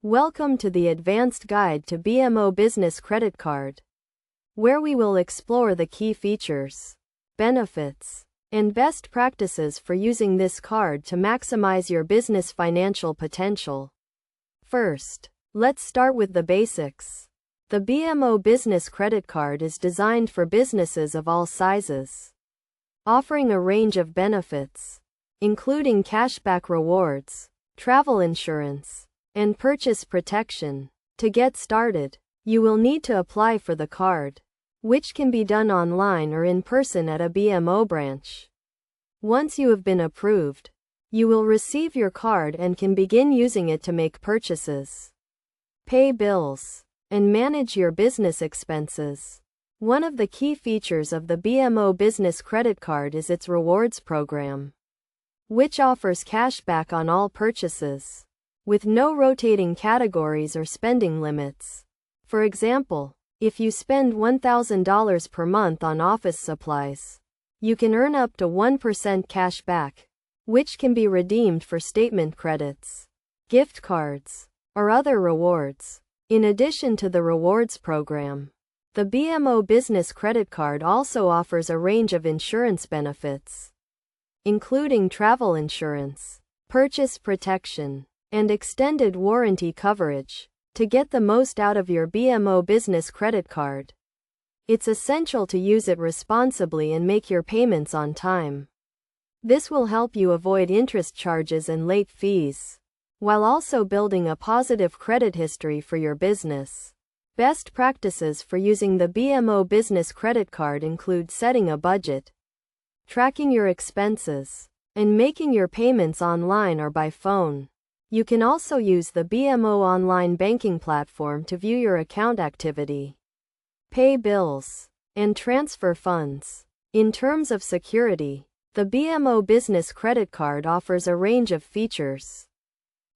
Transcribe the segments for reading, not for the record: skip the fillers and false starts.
Welcome to the Advanced Guide to BMO Business Credit Card, where we will explore the key features, benefits, and best practices for using this card to maximize your business financial potential. First, let's start with the basics. The BMO Business Credit Card is designed for businesses of all sizes, offering a range of benefits, including cashback rewards, travel insurance, and purchase protection. To get started, you will need to apply for the card, which can be done online or in person at a BMO branch. Once you have been approved, you will receive your card and can begin using it to make purchases, pay bills, and manage your business expenses. One of the key features of the BMO Business Credit Card is its rewards program, which offers cashback on all purchases, with no rotating categories or spending limits. For example, if you spend $1,000 per month on office supplies, you can earn up to 1% cash back, which can be redeemed for statement credits, gift cards, or other rewards. In addition to the rewards program, the BMO Business Credit Card also offers a range of insurance benefits, including travel insurance, purchase protection, and extended warranty coverage. To get the most out of your BMO Business Credit Card, it's essential to use it responsibly and make your payments on time. This will help you avoid interest charges and late fees, while also building a positive credit history for your business. Best practices for using the BMO Business Credit Card include setting a budget, tracking your expenses, and making your payments online or by phone. You can also use the BMO online banking platform to view your account activity, pay bills, and transfer funds. In terms of security, the BMO Business Credit Card offers a range of features,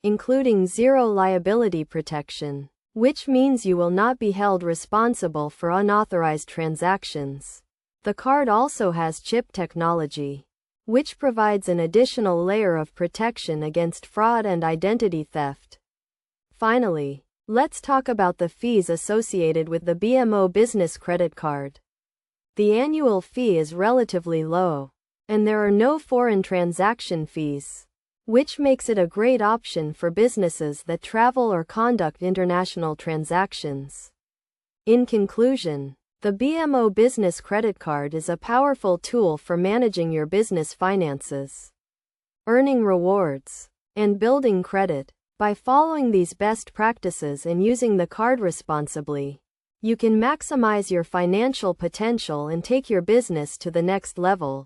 including zero liability protection, which means you will not be held responsible for unauthorized transactions. The card also has chip technology, which provides an additional layer of protection against fraud and identity theft. Finally, let's talk about the fees associated with the BMO Business Credit Card. The annual fee is relatively low, and there are no foreign transaction fees, which makes it a great option for businesses that travel or conduct international transactions. In conclusion, the BMO Business Credit Card is a powerful tool for managing your business finances, earning rewards, and building credit. By following these best practices and using the card responsibly, you can maximize your financial potential and take your business to the next level.